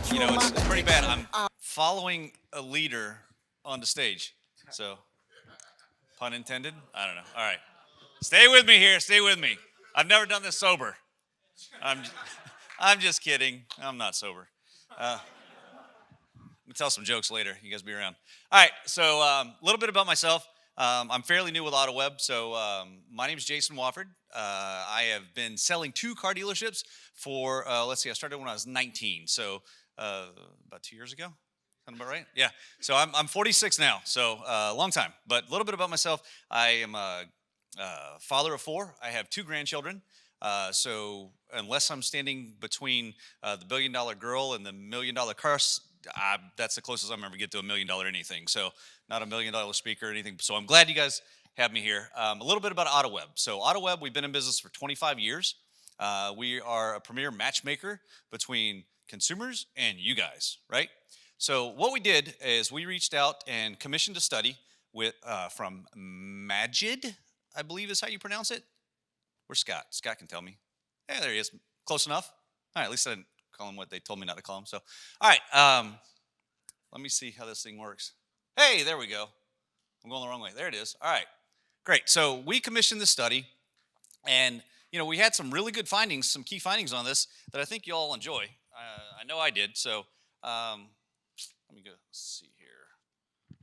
It's pretty bad. I'm following a leader on the stage. So, pun intended? I don't know. All right. Stay with me here. Stay with me. I've never done this sober. I'm, I'm just kidding. I'm not sober. Uh, I'll tell some jokes later. You guys be around. All right. So, a little bit about myself. I'm fairly new with AutoWeb. So, my name is Jason Wofford. I have been selling to car dealerships for, let's see, I started when I was 19. So, about 2 years ago. Sound about right? Yeah. So I'm 46 now, so long time. But a little bit about myself. I am a father of four. I have two grandchildren. So unless I'm standing between the $1 billion girl and the $1 million car, that's the closest I'm ever get to $1 million anything. So not $1 million speaker or anything. So I'm glad you guys have me here. A little bit about AutoWeb. So AutoWeb, we've been in business for 25 years. We are a premier matchmaker between consumers and you guys, right? So what we did is we reached out and commissioned a study with from Majid, I believe is how you pronounce it. Where's Scott? Scott can tell me. Yeah, there he is. Close enough. All right, at least I didn't call him what they told me not to call him. So, all right, let me see how this thing works. Hey, there we go. I'm going the wrong way. There it is. All right, great. So we commissioned this study, and we had some really good findings, some key findings on this that I think you all enjoy. I know I did. So let me go see here.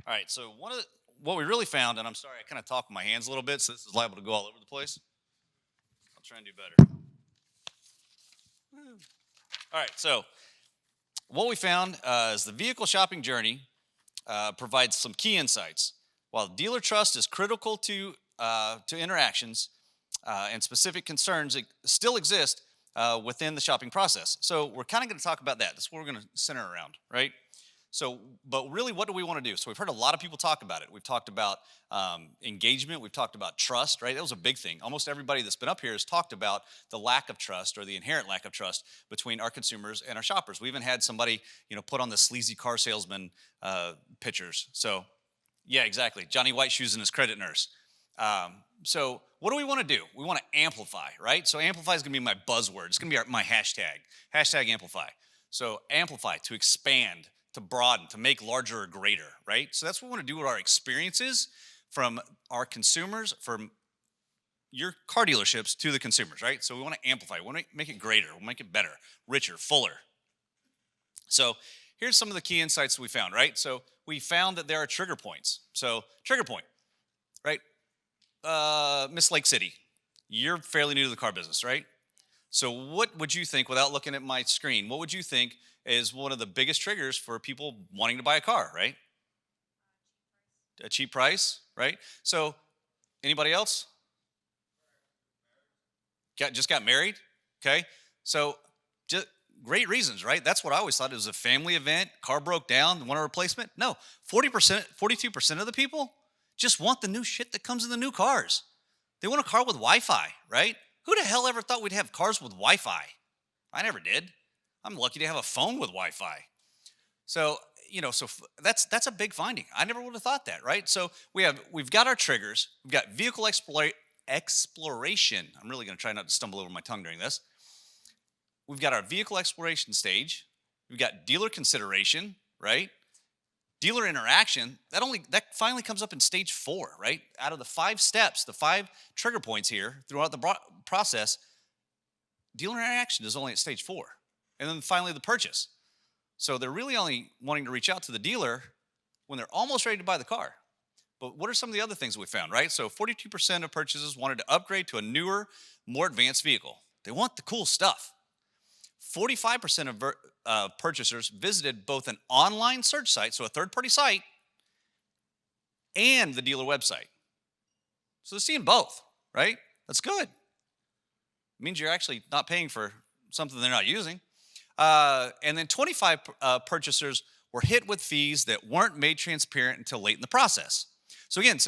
All right. So what we really found, and I'm sorry, I kind of talk with my hands a little bit, so this is liable to go all over the place. I'll try and do better. All right. So what we found is the vehicle shopping journey provides some key insights. While dealer trust is critical to interactions and specific concerns that still exist within the shopping process. So we're kind of going to talk about that. That's what we're going to center around, right? So, but really, what do we want to do? So we've heard a lot of people talk about it. We've talked about engagement. We've talked about trust, right? That was a big thing. Almost everybody that's been up here has talked about the lack of trust or the inherent lack of trust between our consumers and our shoppers. We even had somebody, put on the sleazy car salesman pictures. So, yeah, exactly. Johnny White Shoes and his credit nurse. So what do we want to do? We want to amplify, right? So amplify is going to be my buzzword. It's going to be my hashtag amplify. So amplify, to expand, to broaden, to make larger or greater, right? So that's what we want to do with our experiences from our consumers, from your car dealerships to the consumers, right? So we want to amplify. We want to make it greater. We'll make it better, richer, fuller. So here's some of the key insights we found, right? So we found that there are trigger points. So trigger point, right? Miss Lake City, you're fairly new to the car business, right? So what would you think, without looking at my screen, what would you think is one of the biggest triggers for people wanting to buy a car, right? A cheap price, right? So anybody else? Just got married, okay? So just great reasons, right? That's what I always thought. It was a family event, car broke down, want a replacement. No, 40%, 42% of the people just want the new shit that comes in the new cars. They want a car with Wi-Fi, right? Who the hell ever thought we'd have cars with Wi-Fi? I never did. I'm lucky to have a phone with Wi-Fi. So, that's a big finding. I never would have thought that, right? So we've got our triggers. We've got vehicle exploration. I'm really going to try not to stumble over my tongue during this. We've got our vehicle exploration stage. We've got dealer consideration, right? Dealer interaction, that finally comes up in stage 4, right? Out of the 5 steps, the 5 trigger points here throughout the process, dealer interaction is only at stage 4. And then finally the purchase. So they're really only wanting to reach out to the dealer when they're almost ready to buy the car. But what are some of the other things we found, right? So 42% of purchases wanted to upgrade to a newer, more advanced vehicle. They want the cool stuff. 45% of purchasers visited both an online search site, so a third-party site, and the dealer website. So they're seeing both, right? That's good. It means you're actually not paying for something they're not using. And then 25 purchasers were hit with fees that weren't made transparent until late in the process. So again,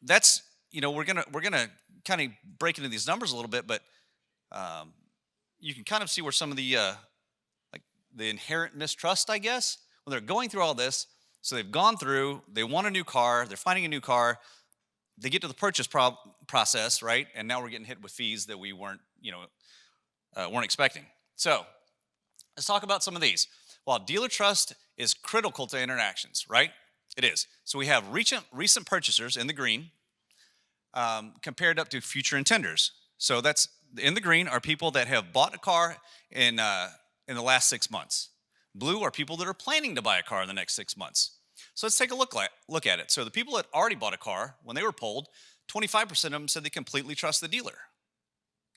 that's, we're gonna kind of break into these numbers a little bit, but you can kind of see where some of the inherent mistrust, I guess, when they're going through all this. So they've gone through, they want a new car, they're finding a new car, they get to the purchase process, right? And now we're getting hit with fees that we weren't expecting. So let's talk about some of these. While dealer trust is critical to interactions, right? It is. So we have recent purchasers in the green compared up to future intenders. So that's in the green are people that have bought a car in the last 6 months. Blue are people that are planning to buy a car in the next 6 months. So let's take a look at it. So the people that already bought a car, when they were polled, 25% of them said they completely trust the dealer.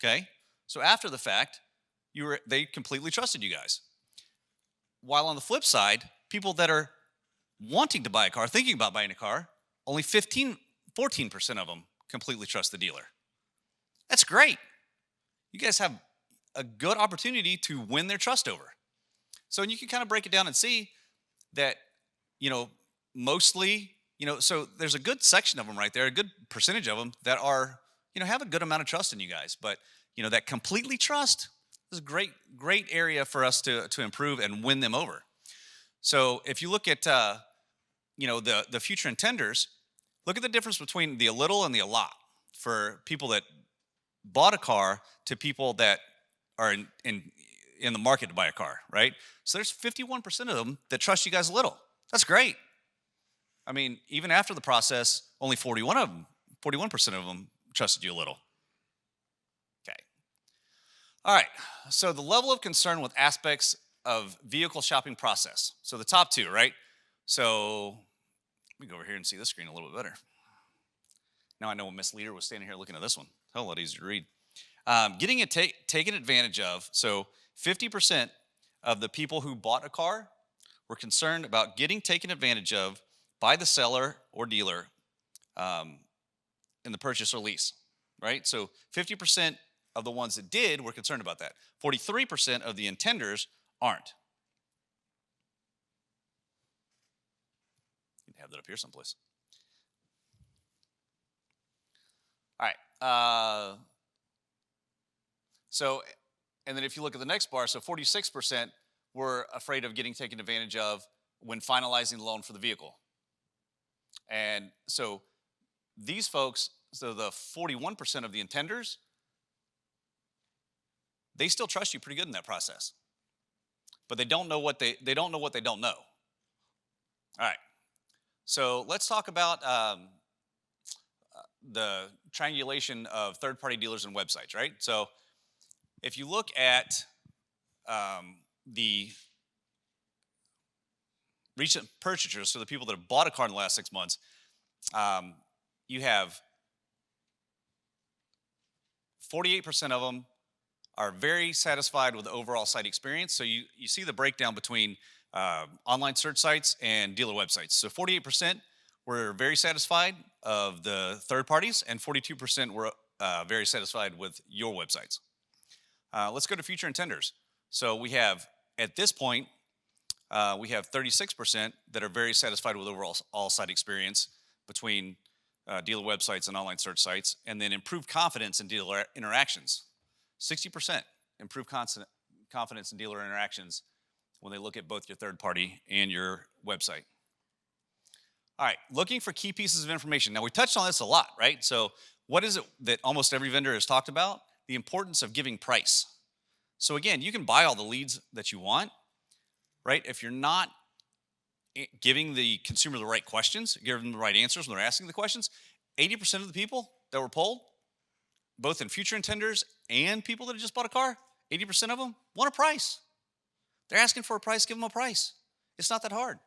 Okay? So after the fact, they completely trusted you guys. While on the flip side, people that are wanting to buy a car, thinking about buying a car, only 14% of them completely trust the dealer. That's great. You guys have a good opportunity to win their trust over. So you can kind of break it down and see that, mostly, so there's a good section of them right there, a good percentage of them that are, have a good amount of trust in you guys. But, that completely trust is a great area for us to improve and win them over. So if you look at, the future intenders, look at the difference between the a little and the a lot for people that bought a car to people that are in the market to buy a car, right? So there's 51% of them that trust you guys a little. That's great. I mean, even after the process, only 41% of them trusted you a little. Okay. All right. So the level of concern with aspects of vehicle shopping process. So the top two, right? So let me go over here and see this screen a little bit better. Now I know Miss Leader was standing here looking at this one. Hell, a lot easier to read. Getting it taken advantage of. So 50% of the people who bought a car were concerned about getting taken advantage of by the seller or dealer in the purchase or lease, right? So 50% of the ones that did were concerned about that. 43% of the intenders aren't. You can have that up here someplace. All right. And then if you look at the next bar, so 46% were afraid of getting taken advantage of when finalizing the loan for the vehicle. And so these folks, so the 41% of the intenders, they still trust you pretty good in that process. But they don't know what they don't know what they don't know. All right. So let's talk about the triangulation of third-party dealers and websites, right? So if you look at the recent purchasers, so the people that have bought a car in the last 6 months, you have 48% of them are very satisfied with the overall site experience. So you see the breakdown between online search sites and dealer websites. So 48% were very satisfied of the third parties, and 42% were very satisfied with your websites. Let's go to future intenders. So we have, at this point, we have 36% that are very satisfied with overall all site experience between dealer websites and online search sites, and then improved confidence in dealer interactions. 60% improved confidence in dealer interactions when they look at both your third party and your website. All right, looking for key pieces of information. Now, we touched on this a lot, right? So what is it that almost every vendor has talked about? The importance of giving price. So again, you can buy all the leads that you want, right? If you're not giving the consumer the right questions, giving them the right answers when they're asking the questions, 80% of the people that were polled, both in future intenders and people that have just bought a car, 80% of them want a price. They're asking for a price, give them a price. It's not that hard.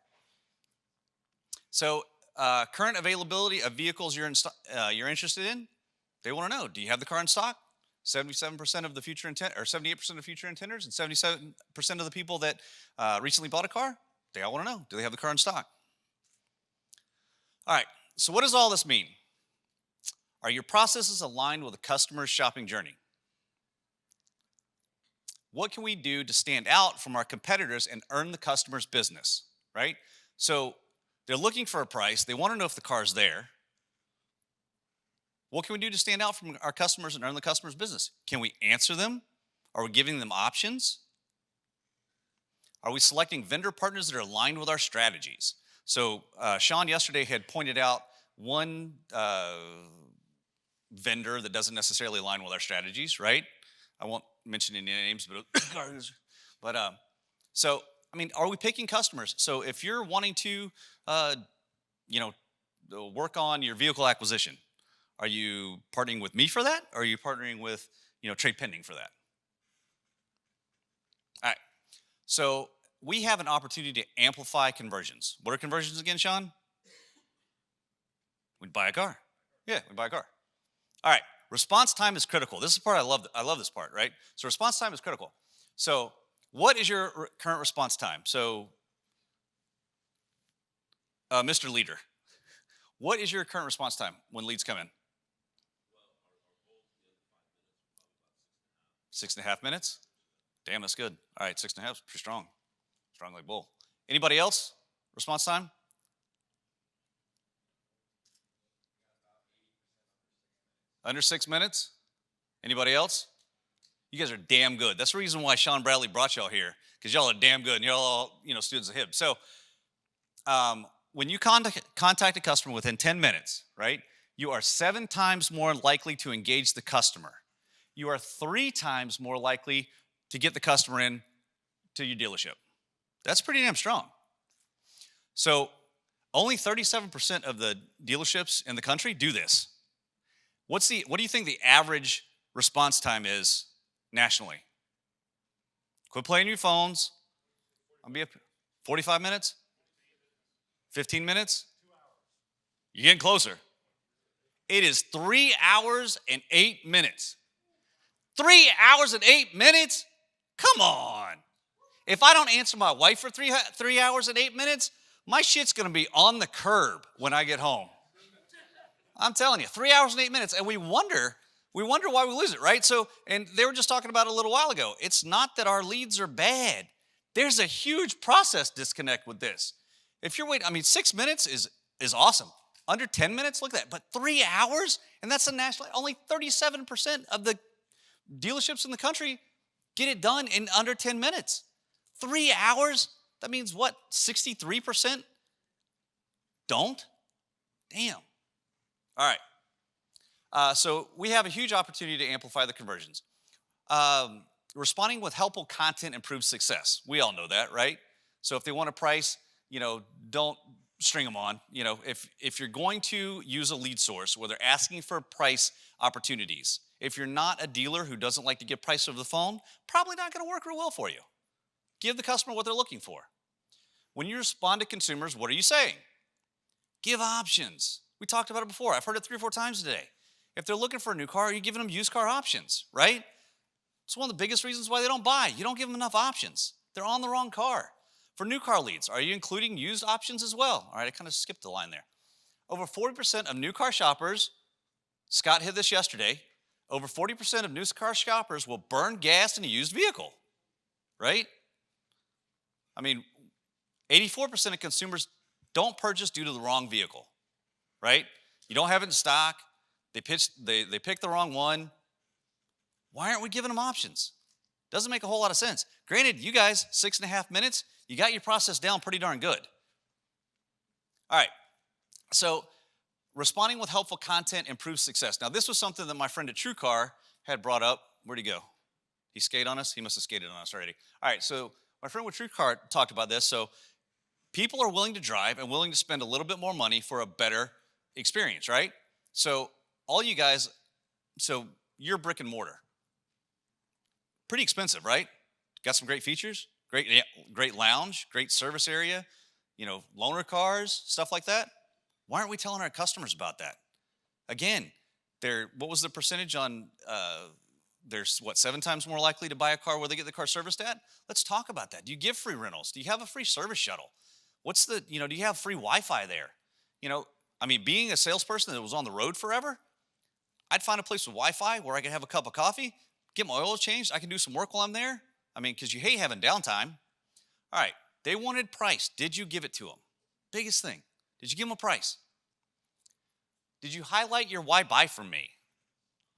So current availability of vehicles you're interested in, they want to know, do you have the car in stock? 77% of the future intent, or 78% of future intenders, and 77% of the people that recently bought a car, they all want to know, do they have the car in stock? All right, so what does all this mean? Are your processes aligned with the customer's shopping journey? What can we do to stand out from our competitors and earn the customer's business, right? So they're looking for a price. They want to know if the car's there. What can we do to stand out from our customers and earn the customer's business? Can we answer them? Are we giving them options? Are we selecting vendor partners that are aligned with our strategies? So Sean yesterday had pointed out one vendor that doesn't necessarily align with our strategies, right? I won't mention any names, but so I mean, are we picking customers? So if you're wanting to, you know, work on your vehicle acquisition, are you partnering with me for that? Or are you partnering with, Trade Pending for that? All right. So we have an opportunity to amplify conversions. What are conversions again, Sean? We buy a car. Yeah, we buy a car. All right. Response time is critical. This is the part I love. I love this part, right? So response time is critical. So what is your current response time? So, Mr. Leader, what is your current response time when leads come in? 6.5 minutes. Damn, that's good. All right, 6.5 is pretty strong. Strong like bull. Anybody else? Response time? Under 6 minutes? Anybody else? You guys are damn good. That's the reason why Sean Bradley brought y'all here, because y'all are damn good, and y'all all, students of HIB. So when you contact a customer within 10 minutes, right, you are 7 times more likely to engage the customer. You are 3 times more likely to get the customer in to your dealership. That's pretty damn strong. So only 37% of the dealerships in the country do this. What do you think the average response time is nationally? Quit playing your phones. I'll be up 45 minutes? 15 minutes? You're getting closer. It is 3 hours and 8 minutes. 3 hours and 8 minutes? Come on. If I don't answer my wife for 3 hours and 8 minutes, my shit's going to be on the curb when I get home. I'm telling you, 3 hours and 8 minutes. And we wonder why we lose it, right? So, and they were just talking about it a little while ago. It's not that our leads are bad. There's a huge process disconnect with this. If you're waiting, 6 minutes is awesome. Under 10 minutes, look at that. But 3 hours, and that's a national, only 37% of the dealerships in the country get it done in under 10 minutes. 3 hours, that means what, 63% don't? Damn. All right. So we have a huge opportunity to amplify the conversions. Responding with helpful content improves success. We all know that, right? So if they want a price, don't string them on. If you're going to use a lead source where they're asking for price opportunities, if you're not a dealer who doesn't like to get price over the phone, probably not going to work real well for you. Give the customer what they're looking for. When you respond to consumers, what are you saying? Give options. We talked about it before. I've heard it 3 or 4 times today. If they're looking for a new car, are you giving them used car options, right? It's one of the biggest reasons why they don't buy. You don't give them enough options. They're on the wrong car. For new car leads, are you including used options as well? All right, I kind of skipped the line there. Over 40% of new car shoppers, Scott hit this yesterday, over 40% of new car shoppers will burn gas in a used vehicle, right? 84% of consumers don't purchase due to the wrong vehicle, right? You don't have it in stock. They picked the wrong one. Why aren't we giving them options? Doesn't make a whole lot of sense. Granted, you guys, 6.5 minutes, you got your process down pretty darn good. All right, so responding with helpful content improves success. Now, this was something that my friend at TrueCar had brought up. Where'd he go? He skated on us? He must have skated on us already. All right, so my friend with TrueCar talked about this. So people are willing to drive and willing to spend a little bit more money for a better experience, right? So all you guys, so you're brick and mortar. Pretty expensive, right? Got some great features, great lounge, great service area, loaner cars, stuff like that. Why aren't we telling our customers about that? Again, what was the percentage on, they're 7 times more likely to buy a car where they get the car serviced at? Let's talk about that. Do you give free rentals? Do you have a free service shuttle? Do you have free Wi-Fi there? Being a salesperson that was on the road forever, I'd find a place with Wi-Fi where I could have a cup of coffee, get my oil changed. I can do some work while I'm there. Because you hate having downtime. All right, they wanted price. Did you give it to them? Biggest thing. Did you give them a price? Did you highlight your why buy from me?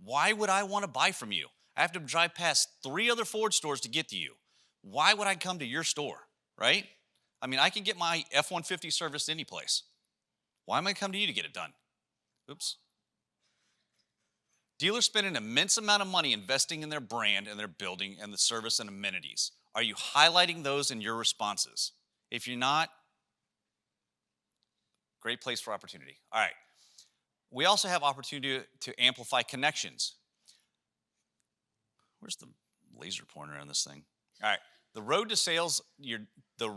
Why would I want to buy from you? I have to drive past 3 other Ford stores to get to you. Why would I come to your store, right? I can get my F-150 serviced any place. Why am I come to you to get it done? Oops. Dealers spend an immense amount of money investing in their brand and their building and the service and amenities. Are you highlighting those in your responses? If you're not, great place for opportunity. All right. We also have opportunity to amplify connections. Where's the laser pointer on this thing? All right. The road to sales, the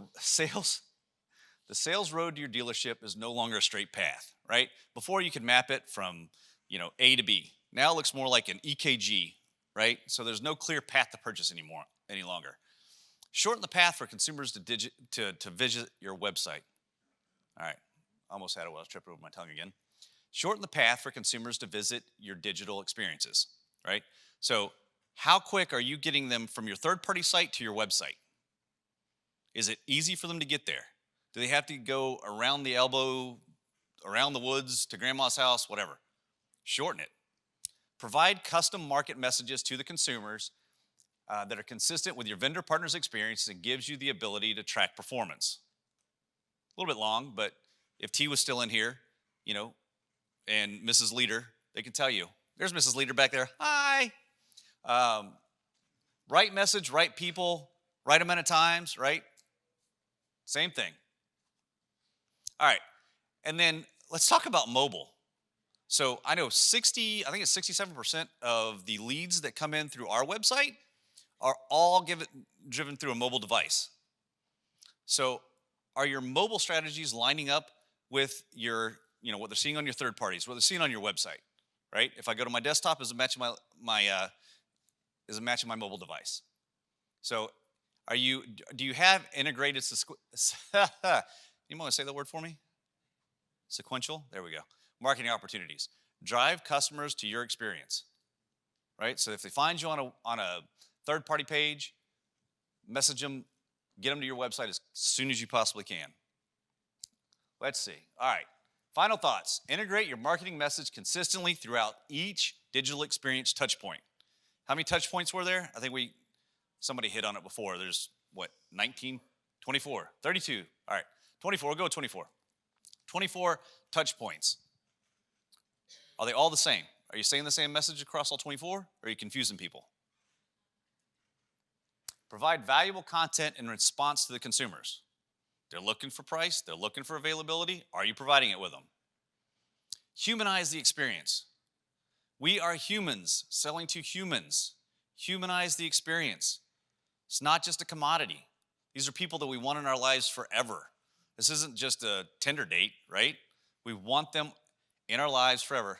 sales road to your dealership is no longer a straight path, right? Before you could map it from, A to B. Now it looks more like an EKG, right? So there's no clear path to purchase any longer. Shorten the path for consumers to visit your website. All right. Almost had it while I was tripping over my tongue again. Shorten the path for consumers to visit your digital experiences, right? So how quick are you getting them from your third-party site to your website? Is it easy for them to get there? Do they have to go around the elbow, around the woods, to grandma's house, whatever? Shorten it. Provide custom market messages to the consumers that are consistent with your vendor partner's experience and gives you the ability to track performance. A little bit long, but if T was still in here, and Mrs. Leader, they can tell you. There's Mrs. Leader back there. Hi. Right message, right people, right amount of times, right? Same thing. All right. And then let's talk about mobile. So I know I think it's 67% of the leads that come in through our website are all driven through a mobile device. So are your mobile strategies lining up with your, what they're seeing on your third parties, what they're seeing on your website, right? If I go to my desktop, is it matching my mobile device? So do you have integrated, you want to say the word for me? Sequential, there we go. Marketing opportunities. Drive customers to your experience, right? So if they find you on a third-party page, message them, get them to your website as soon as you possibly can. Let's see. All right. Final thoughts. Integrate your marketing message consistently throughout each digital experience touch point. How many touch points were there? I think somebody hit on it before. There's 19, 24, 32. All right. 24. We'll go with 24. 24 touch points. Are they all the same? Are you saying the same message across all 24? Or are you confusing people? Provide valuable content in response to the consumers. They're looking for price. They're looking for availability. Are you providing it with them? Humanize the experience. We are humans selling to humans. Humanize the experience. It's not just a commodity. These are people that we want in our lives forever. This isn't just a Tinder date, right? We want them in our lives forever.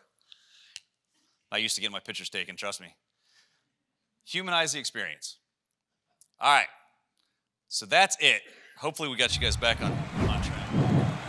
I used to get my pictures taken, trust me. Humanize the experience. All right. So that's it. Hopefully we got you guys back on track.